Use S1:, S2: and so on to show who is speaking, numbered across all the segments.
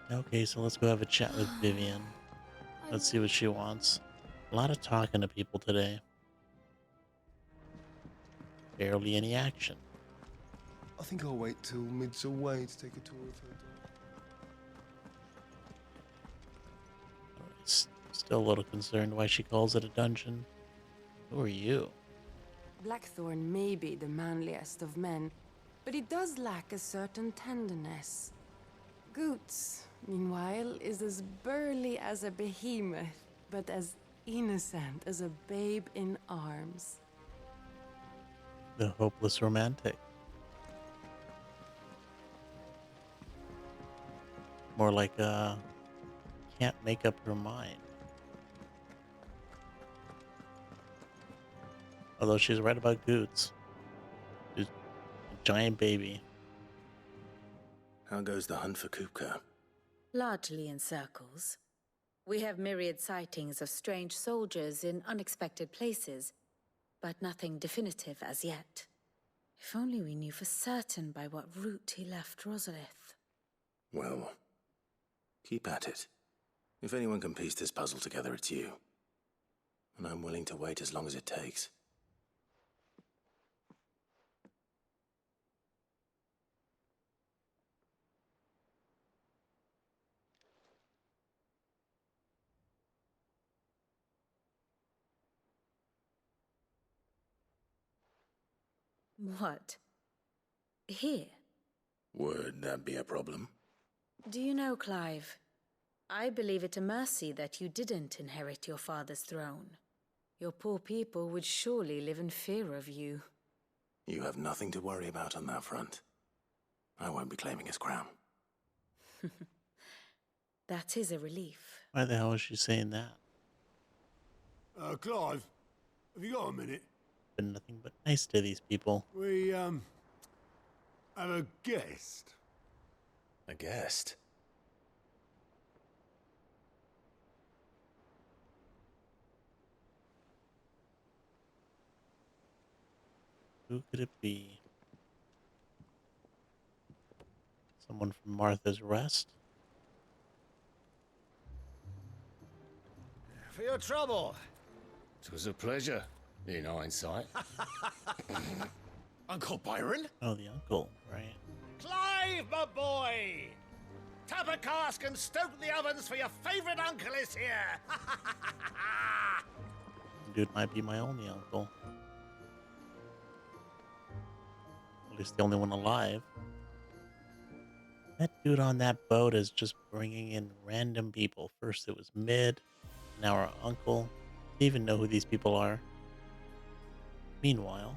S1: Okay, so let's go have a chat with Vivian.
S2: I
S1: Let's see what she wants. A lot of talking to people today. Barely any action.
S3: I think I'll wait till Mid's away to take a tour of her dog.
S1: Still a little concerned why she calls it a dungeon. Who are you?
S2: Blackthorn may be the manliest of men, but he does lack a certain tenderness. Goots, meanwhile, is as burly as a behemoth, but as innocent as a babe in arms.
S1: The hopeless romantic. More like can't make up her mind. Although she's right about Goots. She's a giant baby.
S4: How goes the hunt for Kupka?
S5: Largely in circles. We have myriad sightings of strange soldiers in unexpected places, but nothing definitive as yet. If only we knew for certain by what route he left Rosalith.
S4: Well, keep at it. If anyone can piece this puzzle together, it's you. And I'm willing to wait as long as it takes.
S5: What? Here?
S4: Would that be a problem?
S5: Do you know, Clive? I believe it a mercy that you didn't inherit your father's throne. Your poor people would surely live in fear of you.
S4: You have nothing to worry about on that front. I won't be claiming his crown.
S5: That is a relief.
S1: Why the hell is she saying that?
S6: Clive, have you got a minute?
S1: Been nothing but nice to these people.
S6: We, have a guest.
S4: A guest?
S1: Who could it be? Someone from Martha's Rest?
S7: For your trouble. It was a pleasure, in hindsight. Uncle Byron?
S1: Oh, the uncle, right?
S7: Clive, my boy! Tap a cask and stoke the ovens for your favorite uncle is here!
S1: Dude might be my only uncle. At least the only one alive. That dude on that boat is just bringing in random people. First it was Mid, now our uncle. Do you even know who these people are? Meanwhile,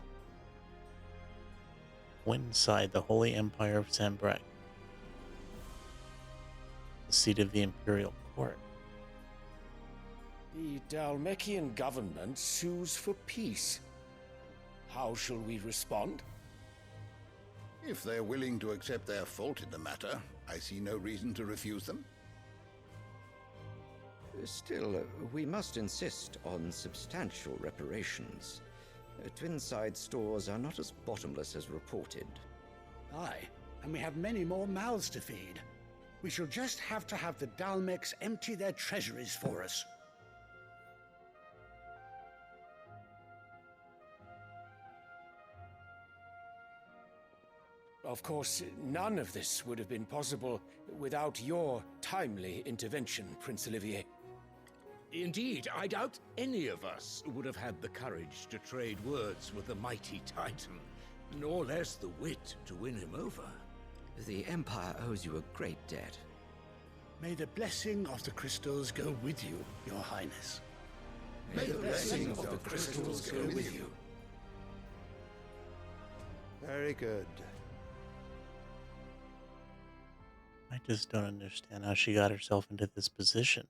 S1: inside the Holy Empire of Sanbreque, the seat of the Imperial Court.
S8: The Dalmekian government sues for peace. How shall we respond?
S9: If they're willing to accept their fault in the matter, I see no reason to refuse them.
S10: Still, we must insist on substantial reparations. Twinside stores are not as bottomless as reported.
S11: Aye, and we have many more mouths to feed. We shall just have to have the Dalmecs empty their treasuries for us.
S8: Of course, none of this would have been possible without your timely intervention, Prince Olivier.
S12: Indeed, I doubt any of us would have had the courage to trade words with the mighty Titan, nor less the wit to win him over.
S10: The Empire owes you a great debt.
S11: May the blessing of the crystals go with you, Your Highness.
S9: May the blessing of the crystals go with you.
S3: Very good.
S1: I just don't understand how she got herself into this position.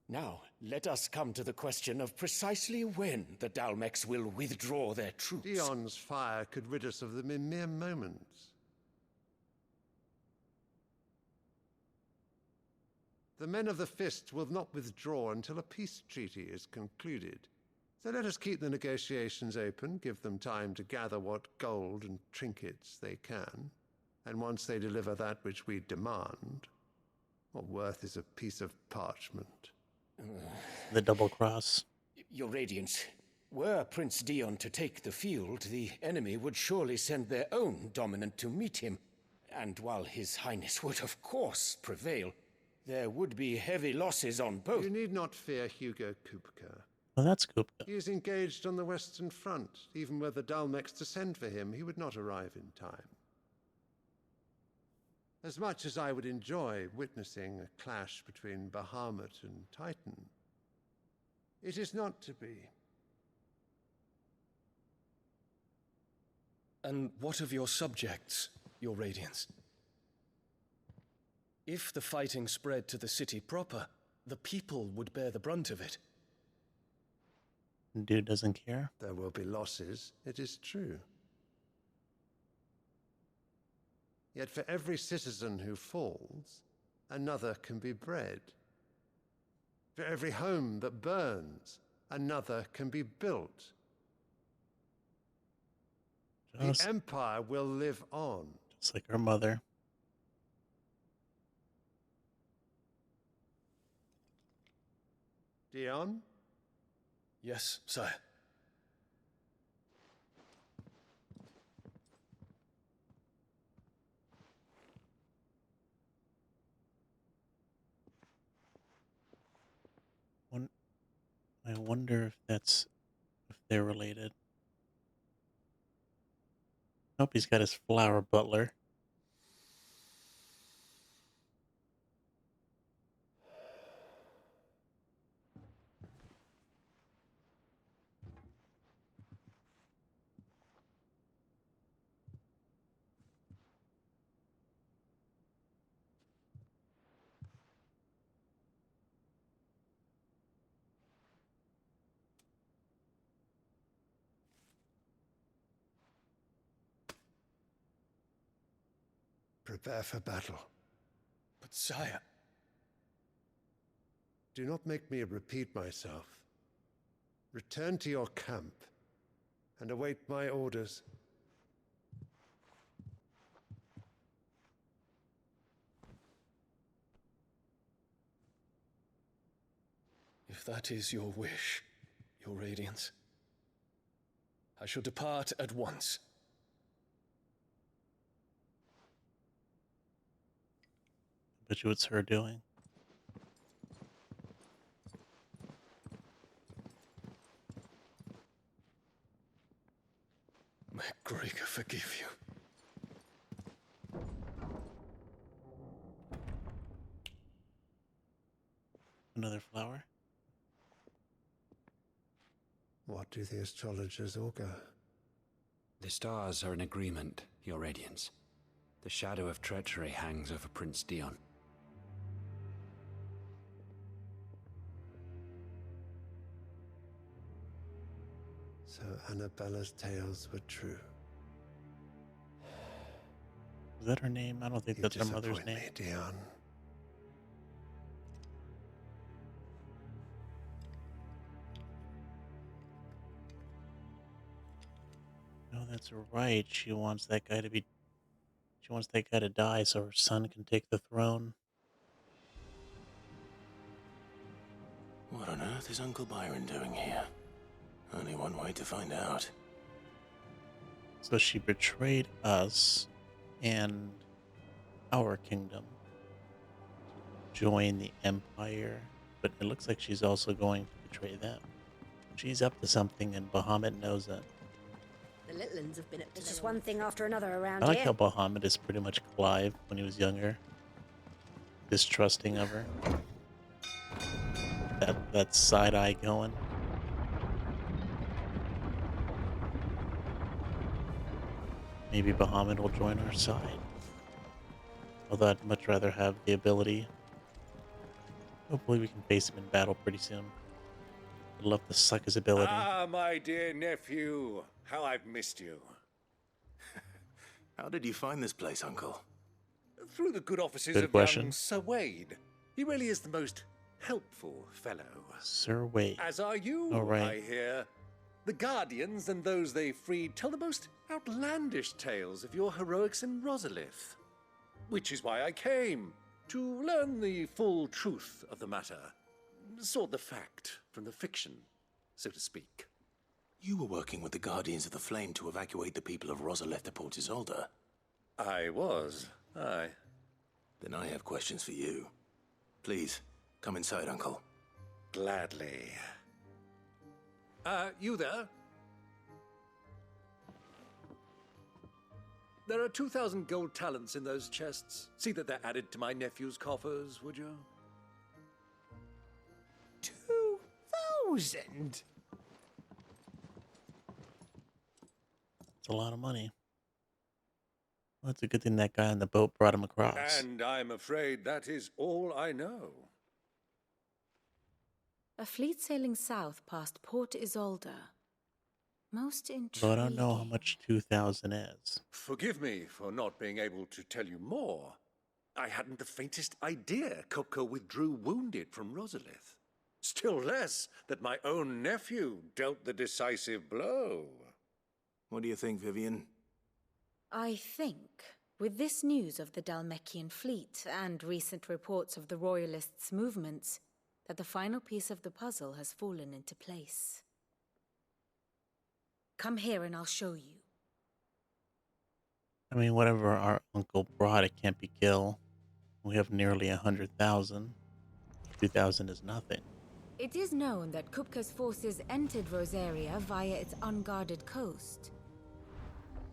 S8: Now, let us come to the question of precisely when the Dalmecs will withdraw their troops.
S6: Dion's fire could rid us of them in mere moments. The men of the Fist will not withdraw until a peace treaty is concluded. So let us keep the negotiations open, give them time to gather what gold and trinkets they can. And once they deliver that which we demand, what worth is a piece of parchment?
S1: The double cross.
S8: Your Radiance, were Prince Dion to take the field, the enemy would surely send their own dominant to meet him. And while His Highness would of course prevail, there would be heavy losses on both.
S6: You need not fear Hugo Kupka.
S1: Well, that's Kupka.
S6: He is engaged on the Western Front. Even were the Dalmex to send for him, he would not arrive in time. As much as I would enjoy witnessing a clash between Bahamut and Titan, it is not to be.
S13: And what of your subjects, your Radiance? If the fighting spread to the city proper, the people would bear the brunt of it.
S1: Dude doesn't care.
S6: There will be losses, it is true. Yet for every citizen who falls, another can be bred. For every home that burns, another can be built. The Empire will live on.
S1: Just like her mother.
S6: Dion?
S13: Yes, sire.
S1: I wonder if they're related. Hope he's got his flower butler.
S6: Prepare for battle.
S13: But sire...
S6: Do not make me repeat myself. Return to your camp and await my orders.
S13: If that is your wish, your Radiance, I shall depart at once.
S1: Bet you it's her doing.
S13: May Gregor forgive you.
S1: Another flower?
S6: What do the astrologers augur?
S14: The stars are in agreement, your Radiance. The shadow of treachery hangs over Prince Dion.
S6: So Annabella's tales were true.
S1: Is that her name? I don't think that's her mother's name.
S6: Me, Dion.
S1: No, that's right. She wants that guy to die so her son can take the throne.
S4: What on earth is Uncle Byron doing here? Only one way to find out.
S1: So she betrayed us and our kingdom. Join the Empire, but it looks like she's also going to betray them. She's up to something, and Bahamut knows it.
S15: The Litlins have been up to just one thing after another around
S1: I like
S15: here.
S1: how Bahamut is pretty much Clive when he was younger. Distrusting of her. That side eye going. Maybe Bahamut will join our side. Although I'd much rather have the ability. Hopefully we can face him in battle pretty soon. I'd love to suck his ability.
S7: Ah, my dear nephew. How I've missed you.
S4: How did you find this place, Uncle?
S7: Through the good offices
S1: Good
S7: of
S1: question.
S7: young Sir Wade. He really is the most helpful fellow.
S1: Sir Wade.
S7: As are you,
S1: Oh, right.
S7: I hear.
S16: The Guardians and those they freed tell the most outlandish tales of your heroics in Rosalith. Which is why I came, to learn the full truth of the matter. Sort the fact from the fiction, so to speak.
S4: You were working with the Guardians of the Flame to evacuate the people of Rosalith to Port Isolde.
S16: I was, aye.
S4: Then I have questions for you. Please, come inside, Uncle.
S16: Gladly. You there? There are 2,000 gold talents in those chests. See that they're added to my nephew's coffers, would you?
S7: 2,000?
S1: It's a lot of money. Well, it's a good thing that guy on the boat brought him across.
S16: And I'm afraid that is all I know.
S5: A fleet sailing south past Port Isolde. Most intriguing.
S1: But I don't know how much 2,000 is.
S16: Forgive me for not being able to tell you more. I hadn't the faintest idea Kupka withdrew wounded from Rosalith. Still less that my own nephew dealt the decisive blow.
S4: What do you think, Vivian?
S5: I think, with this news of the Dhalmekian fleet and recent reports of the Royalists' movements, that the final piece of the puzzle has fallen into place. Come here and I'll show you.
S1: I mean, whatever our uncle brought, it can't be Gil. We have nearly 100,000. 2,000 is nothing.
S5: It is known that Kupka's forces entered Rosaria via its unguarded coast.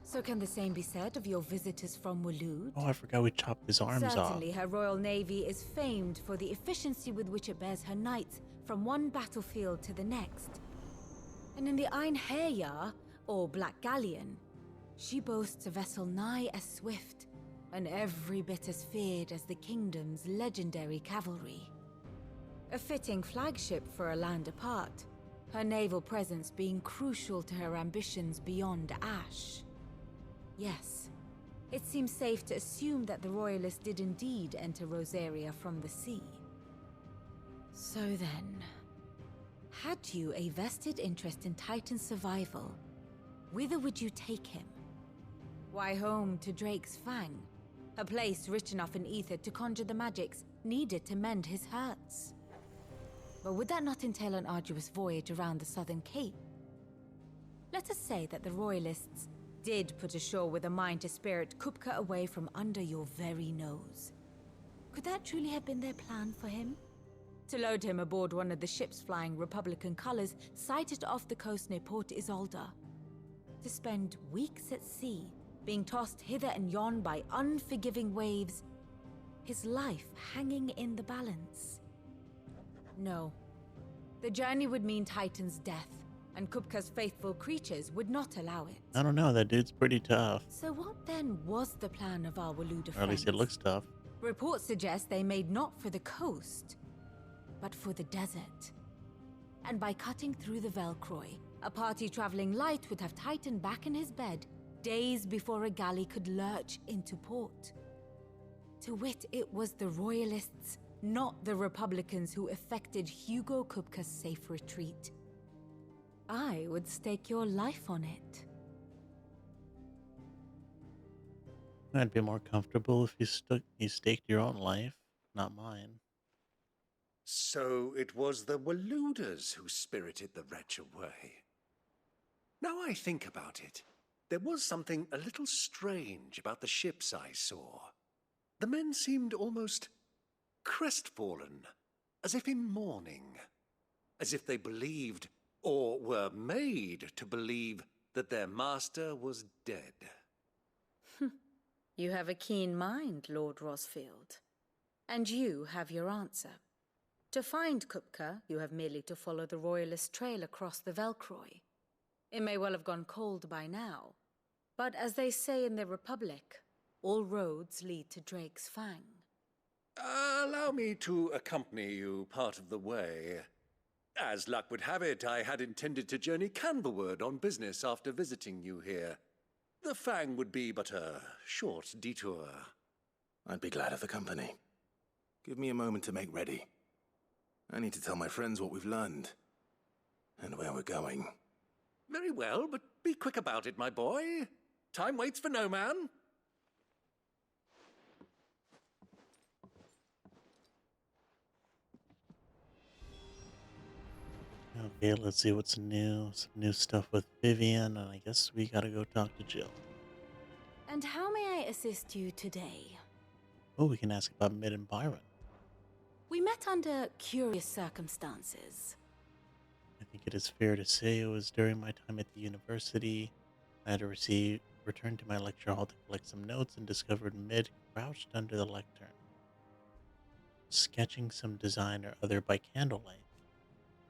S5: So can the same be said of your visitors from Waloed?
S1: Oh, I forgot we chopped his arms off.
S5: Certainly, her Royal Navy is famed for the efficiency with which it bears her knights from one battlefield to the next. And in the Einherjar, or Black Galleon, she boasts a vessel nigh as swift and every bit as feared as the kingdom's legendary cavalry. A fitting flagship for a land apart, her naval presence being crucial to her ambitions beyond Ash. Yes, it seems safe to assume that the Royalists did indeed enter Rosaria from the sea. So then, had you a vested interest in Titan's survival, whither would you take him? Why, home to Drake's Fang, a place rich enough in ether to conjure the magics needed to mend his hurts. But would that not entail an arduous voyage around the southern cape? Let us say that the Royalists did put ashore with a mind to spirit Kupka away from under your very nose. Could that truly have been their plan for him? To load him aboard one of the ships flying Republican colors sighted off the coast near Port Isolde. To spend weeks at sea, being tossed hither and yon by unforgiving waves, his life hanging in the balance. No. The journey would mean Titan's death, and Kupka's faithful creatures would not allow it.
S1: I don't know, that dude's pretty tough.
S5: So what then was the plan of our Waloed
S1: Or at least it looks tough.
S5: Reports suggest they made not for the coast, but for the desert. And by cutting through the Velcroy, a party traveling light would have Titan back in his bed days before a galley could lurch into port. To wit, it was the Royalists, not the Republicans, who effected Hugo Kupka's safe retreat. I would stake your life on it.
S1: I'd be more comfortable if you staked your own life, not mine.
S16: So it was the Waloeders who spirited the wretch away. Now I think about it, there was something a little strange about the ships I saw. The men seemed almost crestfallen, as if in mourning, as if they believed, or were made to believe, that their master was dead.
S5: You have a keen mind, Lord Rosfield. And you have your answer. To find Kupka, you have merely to follow the Royalist trail across the Velcroy. It may well have gone cold by now, but as they say in the Republic, all roads lead to Drake's Fang.
S16: Allow me to accompany you part of the way. As luck would have it, I had intended to journey Canberward on business after visiting you here. The Fang would be but a short detour.
S4: I'd be glad of the company. Give me a moment to make ready. I need to tell my friends what we've learned, and where we're going.
S16: Very well, but be quick about it, my boy. Time waits for no man.
S1: Okay, let's see what's new. Some new stuff with Vivian, and I guess we gotta go talk to Jill.
S5: And how may I assist you today?
S1: Oh, we can ask about Mid and Byron.
S5: We met under curious circumstances.
S1: I think it is fair to say it was during my time at the university. I had to return to my lecture hall to collect some notes and discovered Mid crouched under the lectern, sketching some design or other by candlelight.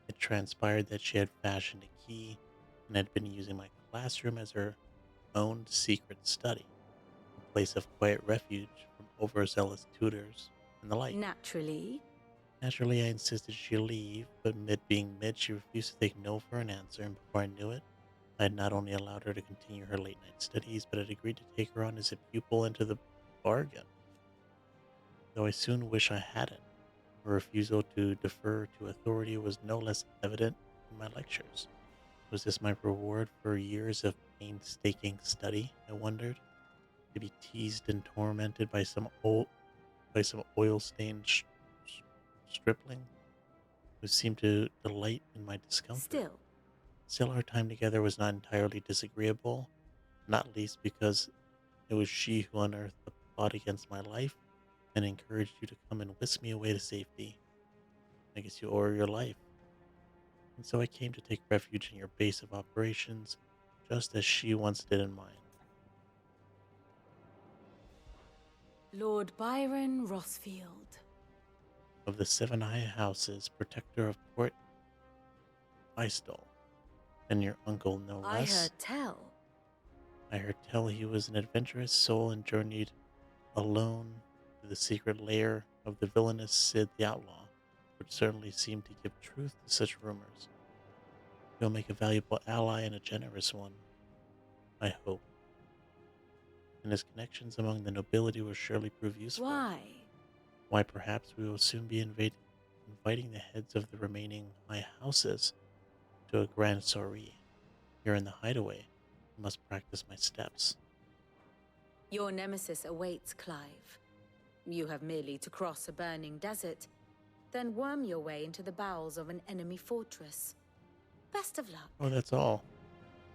S1: It transpired that she had fashioned a key and had been using my classroom as her own secret study, a place of quiet refuge from overzealous tutors and the like.
S5: Naturally,
S1: I insisted she leave, but Mid being Mid, she refused to take no for an answer, and before I knew it, I had not only allowed her to continue her late-night studies, but had agreed to take her on as a pupil into the bargain. Though I soon wish I hadn't. Her refusal to defer to authority was no less evident in my lectures. Was this my reward for years of painstaking study, I wondered? To be teased and tormented by some oil-stained stripling who seemed to delight in my discomfort. Still, our time together was not entirely disagreeable, not least because it was she who unearthed the plot against my life and encouraged you to come and whisk me away to safety. I guess you owe her your life. And so I came to take refuge in your base of operations, just as she once did in mine.
S5: Lord Byron Rossfield.
S1: Of the Seven High Houses, protector of Port Ystol, and your uncle no less. I heard tell he was an adventurous soul and journeyed alone to the secret lair of the villainous Sid the Outlaw, which certainly seemed to give truth to such rumors. He'll make a valuable ally and a generous one, I hope. And his connections among the nobility will surely prove useful. Why, perhaps we will soon be inviting the heads of the remaining high houses to a grand soiree. Here in the hideaway, I must practice my steps.
S5: Your nemesis awaits, Clive. You have merely to cross a burning desert, then worm your way into the bowels of an enemy fortress. Best of luck.
S1: Oh, that's all.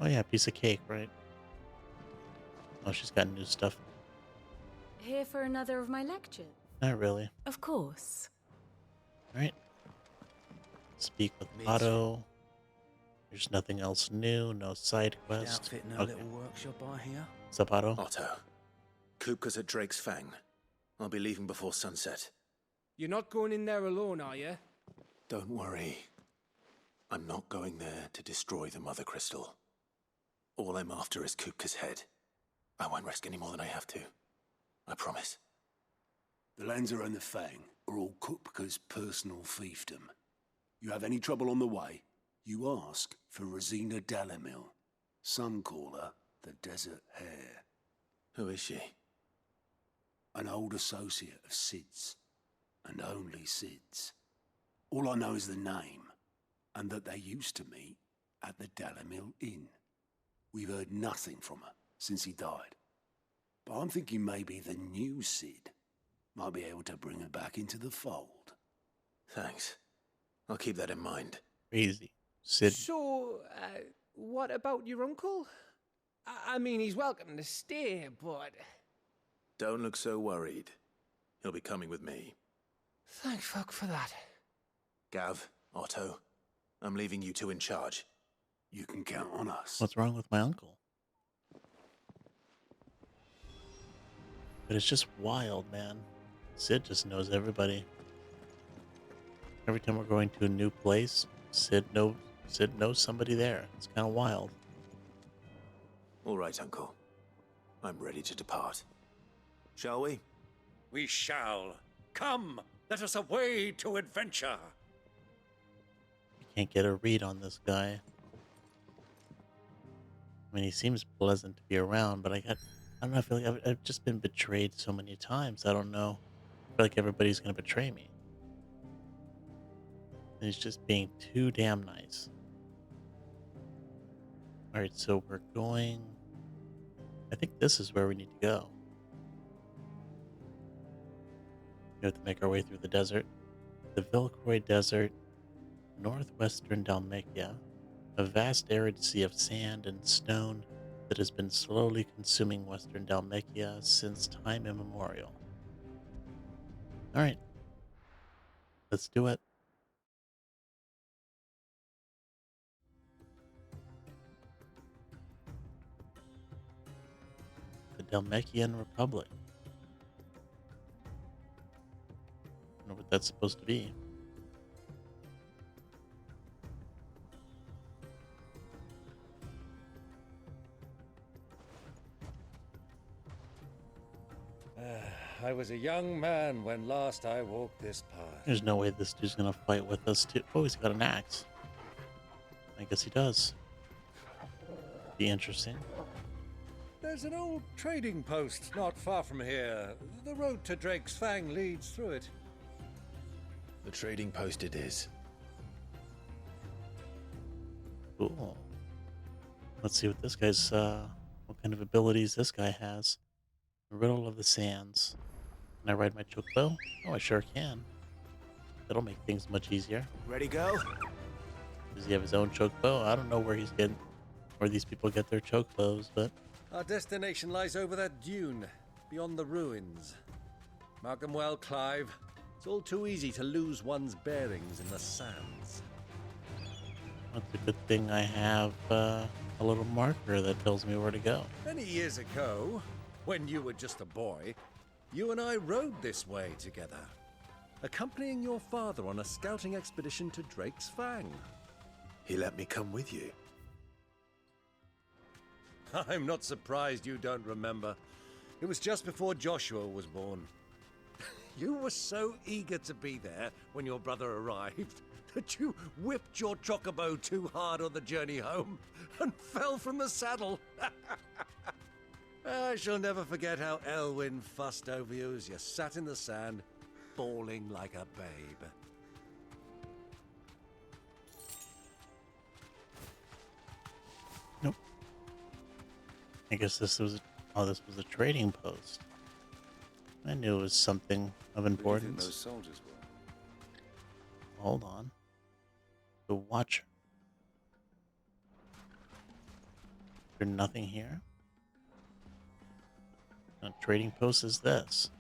S1: Oh yeah, piece of cake, right? Oh, she's got new stuff.
S5: Here for another of my lectures?
S1: Not really.
S5: Of course.
S1: Alright. Speak with Otto. There's nothing else new, no side quest.
S4: Outfit in a little workshop I hear.
S1: What's up, Otto?
S4: Otto. Kupka's at Drake's Fang. I'll be leaving before sunset.
S17: You're not going in there alone, are you?
S4: Don't worry. I'm not going there to destroy the Mother Crystal. All I'm after is Kupka's head. I won't risk any more than I have to. I promise.
S18: The Lancer and the Fang are all Kupka's personal fiefdom. You have any trouble on the way, you ask for Rosina Dalamil. Some call her the Desert Hare.
S4: Who is she?
S18: An old associate of Sid's, and only Sid's. All I know is the name, and that they used to meet at the Dalamil Inn. We've heard nothing from her since he died. But I'm thinking maybe the new Sid might be able to bring her back into the fold.
S4: Thanks. I'll keep that in mind.
S1: Crazy. Sid.
S17: So, what about your uncle? I mean, he's welcome to stay, but...
S4: Don't look so worried. He'll be coming with me.
S17: Thank fuck for that.
S4: Gav, Otto, I'm leaving you two in charge.
S18: You can count on us.
S1: What's wrong with my uncle? But it's just wild, man. Sid just knows everybody. Every time we're going to a new place, Sid knows somebody there. It's kind of wild.
S4: All right, Uncle. I'm ready to depart. Shall we?
S16: We shall. Come, let us away to adventure.
S1: I can't get a read on this guy. I mean, he seems pleasant to be around, but I don't know, I feel like I've just been betrayed so many times. I don't know. I feel like everybody's going to betray me. And he's just being too damn nice. Alright, so we're going... I think this is where we need to go. We have to make our way through the desert. The Vilcroy Desert, northwestern Dalmatia, a vast arid sea of sand and stone that has been slowly consuming western Dalmatia since time immemorial. Alright, let's do it. The Dalmatian Republic. I don't know what that's supposed to be.
S8: I was a young man when last I walked this path.
S1: There's no way this dude's gonna fight with us too. Oh, he's got an axe. I guess he does. Be interesting.
S8: There's an old trading post not far from here. The road to Drake's Fang leads through it.
S4: The trading post it is.
S1: Cool. Let's see what this guy's, what kind of abilities this guy has. Riddle of the Sands. Can I ride my chocobo? Oh, I sure can. That'll make things much easier.
S4: Ready, go?
S1: Does he have his own chocobo? I don't know where where these people get their chocobos, but...
S8: Our destination lies over that dune, beyond the ruins. Mark them well, Clive. It's all too easy to lose one's bearings in the sands.
S1: It's a good thing I have a little marker that tells me where to go.
S8: Many years ago, when you were just a boy, you and I rode this way together, accompanying your father on a scouting expedition to Drake's Fang.
S4: He let me come with you.
S8: I'm not surprised you don't remember. It was just before Joshua was born. You were so eager to be there when your brother arrived that you whipped your chocobo too hard on the journey home and fell from the saddle. I shall never forget how Elwyn fussed over you as you sat in the sand, bawling like a babe.
S1: Nope. I guess this was a trading post. I knew it was something of importance.
S3: Those soldiers were.
S1: Hold on. The Watcher. Is there nothing here? What trading post is this?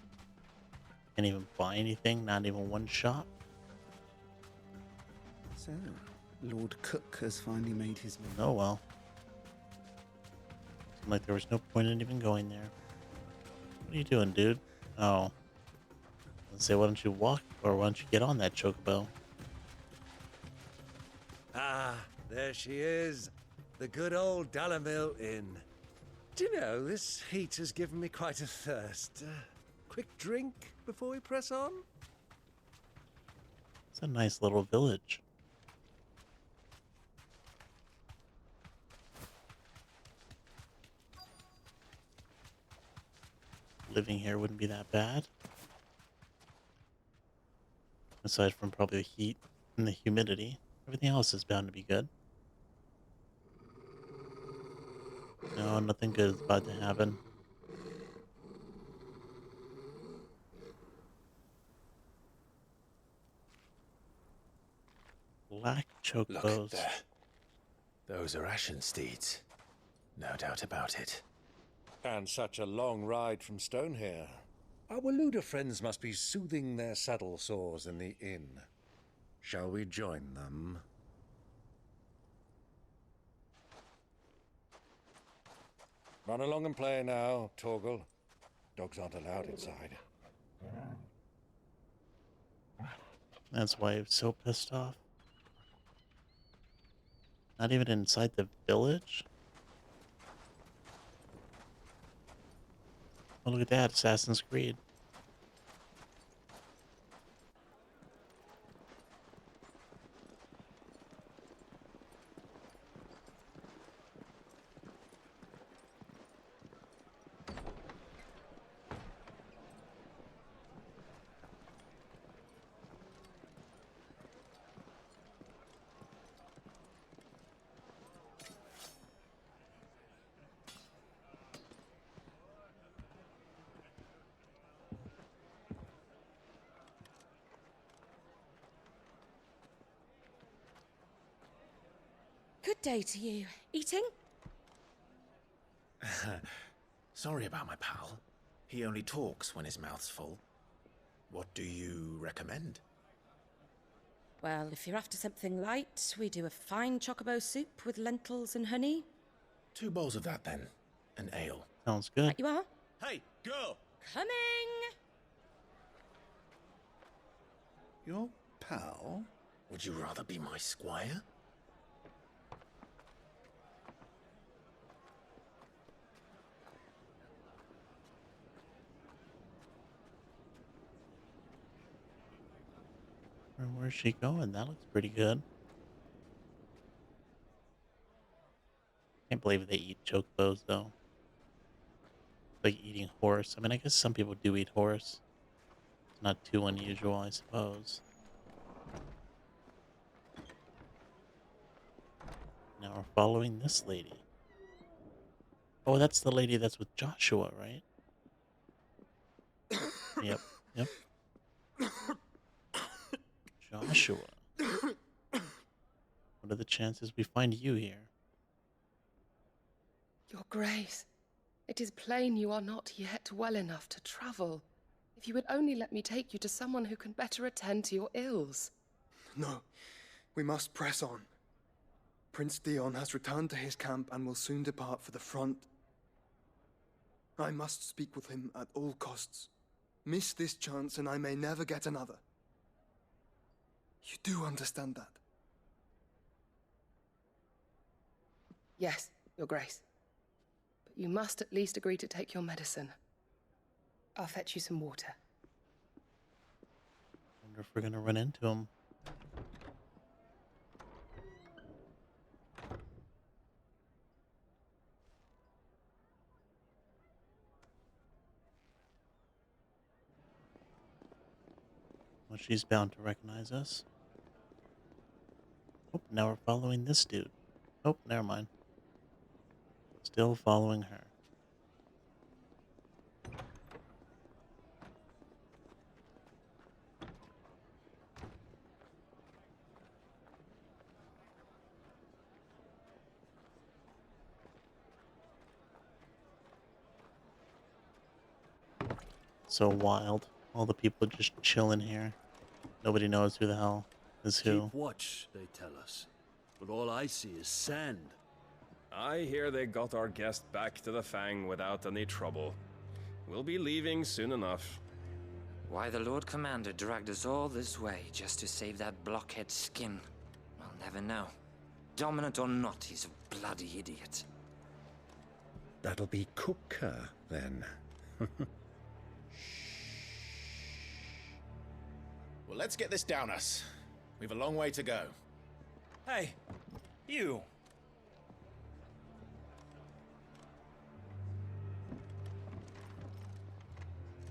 S1: Can't even buy anything, not even one shop.
S19: So, Lord Cook has finally made his move.
S1: Oh well. Seemed like there was no point in even going there. What are you doing, dude? Oh. Let's say, why don't you walk, or why don't you get on that chocobo?
S8: Ah, there she is. The good old Dalamil Inn. Do you know, this heat has given me quite a thirst. Quick drink before we press on?
S1: It's a nice little village. Living here wouldn't be that bad. Aside from probably the heat and the humidity. Everything else is bound to be good. No, nothing good is about to happen. Black chocobos.
S4: Look there. Those are Ashen steeds. No doubt about it.
S8: And such a long ride from Stonehair. Our Waluda friends must be soothing their saddle sores in the inn. Shall we join them? Run along and play now, Torgal. Dogs aren't allowed inside.
S1: That's why I'm so pissed off. Not even inside the village? Oh, look at that, Assassin's Creed.
S20: day to you. Eating?
S4: Sorry about my pal. He only talks when his mouth's full. What do you recommend?
S20: Well, if you're after something light, we do a fine chocobo soup with lentils and honey.
S4: 2 bowls of that, then. An ale.
S1: Sounds good.
S20: Right you are.
S4: Hey, girl!
S20: Coming!
S18: Your pal?
S4: Would you rather be my squire?
S1: Where's she going? That looks pretty good. Can't believe they eat chocobos, though. Like eating horse. I mean, I guess some people do eat horse. It's not too unusual, I suppose. Now we're following this lady. Oh, that's the lady that's with Joshua, right? Yep, yep. Joshua. What are the chances we find you here?
S21: Your Grace, it is plain you are not yet well enough to travel. If you would only let me take you to someone who can better attend to your ills.
S3: No, we must press on. Prince Dion has returned to his camp and will soon depart for the front. I must speak with him at all costs. Miss this chance and I may never get another. You do understand that?
S21: Yes, Your Grace. But you must at least agree to take your medicine. I'll fetch you some water.
S1: Wonder if we're gonna run into him. Well, she's bound to recognize us. Oh, now we're following this dude. Oh, never mind. Still following her. So wild. All the people just chilling here. Nobody knows who the hell is who.
S22: Keep watch, they tell us. But all I see is sand.
S13: I hear they got our guest back to the Fang without any trouble. We'll be leaving soon enough.
S23: Why the Lord Commander dragged us all this way just to save that blockhead skin, I'll never know. Dominant or not, he's a bloody idiot.
S24: That'll be Cooker, then.
S4: Well, let's get this down us. We've a long way to go.
S25: Hey, you.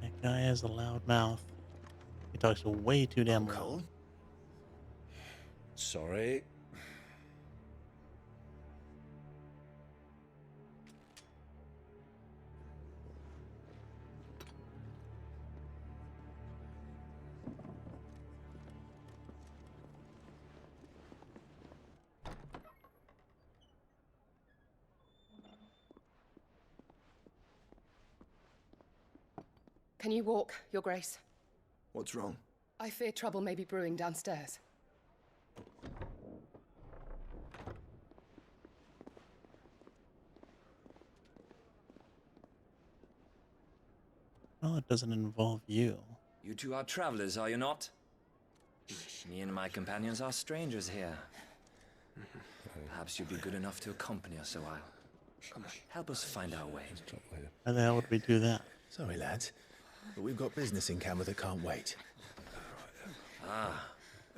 S1: That guy has a loud mouth. He talks way too damn loud.
S22: Sorry.
S21: Can you walk, Your Grace?
S3: What's wrong?
S21: I fear trouble may be brewing downstairs.
S1: Well, it doesn't involve you.
S23: You two are travelers, are you not? Me and my companions are strangers here. Perhaps you'd be good enough to accompany us a while. Come on, help us find our way.
S1: How the hell would we do that?
S4: Sorry, lads, but we've got business in Camber that can't wait.
S23: Ah,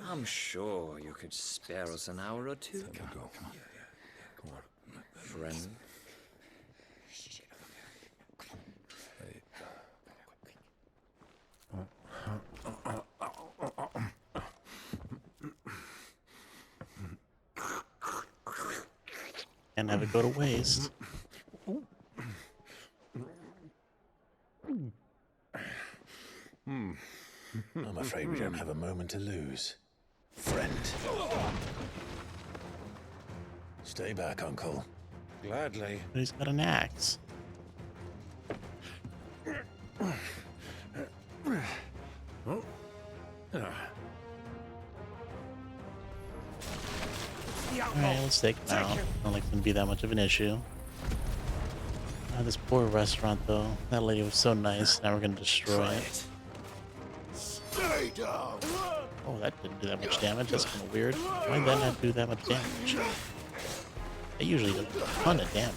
S23: I'm sure you could spare us an hour or two.
S22: Come on. Come on.
S23: Friend.
S1: Can't have it go to waste.
S4: I'm afraid we don't have a moment to lose. Friend. Stay back, Uncle.
S8: Gladly.
S1: But he's got an axe. Alright, let's take him out. Not like it's gonna be that much of an issue. This poor restaurant, though. That lady was so nice. Now we're gonna destroy it.
S18: Stay down.
S1: Oh, that didn't do that much damage. That's kind of weird. Why did that not do that much damage? It usually does a ton of damage.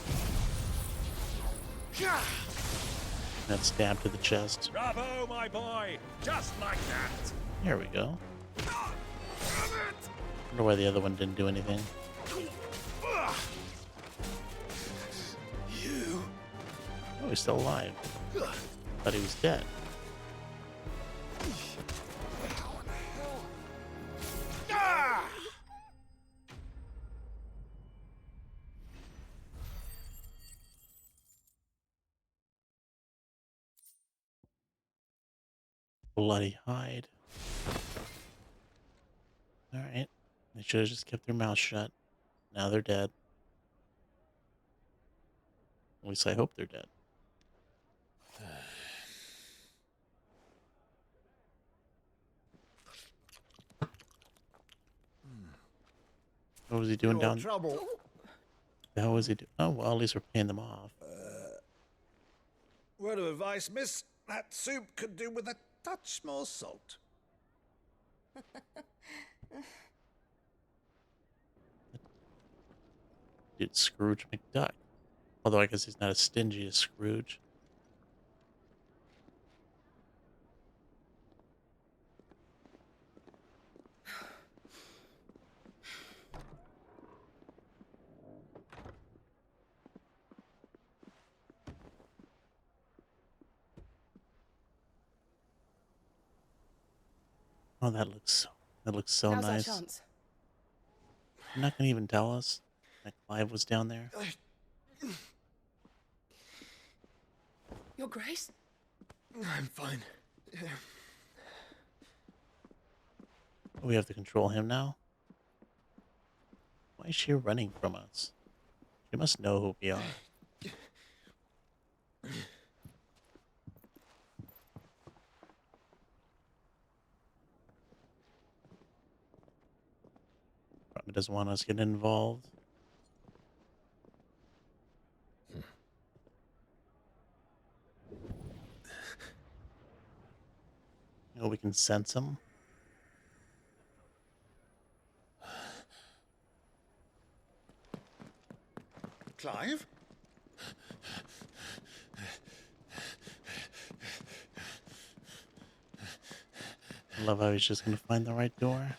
S1: That stab to the chest.
S7: Bravo, my boy! Just like that!
S1: There we go. Wonder why the other one didn't do anything.
S18: You.
S1: Oh, he's still alive. Thought he was dead. Bloody hide. Alright. They should have just kept their mouth shut. Now they're dead. At least I hope they're dead. What was he doing down?
S7: Trouble.
S1: How was he doing? Oh, well, at least we're paying them off.
S7: Word of advice, miss. That soup could do with a touch more salt.
S1: Dude, Scrooge McDuck. Although I guess he's not as stingy as Scrooge. Oh, that looks so
S21: Now's our
S1: nice.
S21: chance.
S1: You're not gonna even tell us that Clive was down there?
S21: Your Grace?
S3: I'm fine.
S1: We have to control him now? Why is she running from us? She must know who we are. Probably doesn't want us getting involved. You know, we can sense him.
S7: Clive?
S1: I love how he's just gonna find the right door.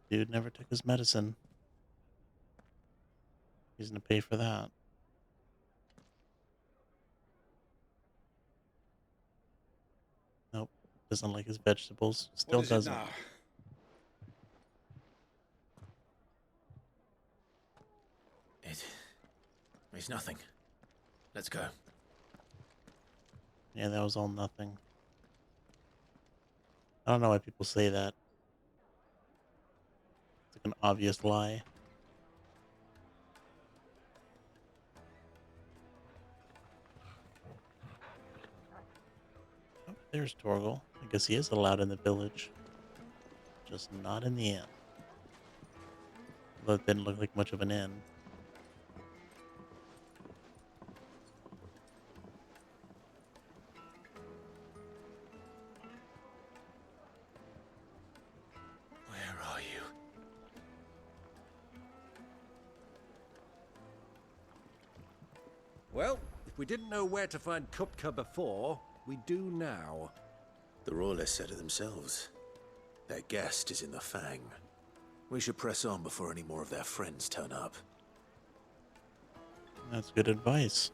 S1: Dude never took his medicine. He's gonna pay for that. Nope. Doesn't like his vegetables. Still
S7: What is
S1: doesn't.
S7: it now?
S4: It's nothing. Let's go.
S1: Yeah, that was all nothing. I don't know why people say that. It's like an obvious lie. Oh, there's Torgal. I guess he is allowed in the village. Just not in the inn. Although it didn't look like much of an inn.
S4: Where are you?
S22: Well, if we didn't know where to find Kupka before, we do now.
S4: The Royalists said it themselves. Their guest is in the Fang. We should press on before any more of their friends turn up.
S1: That's good advice.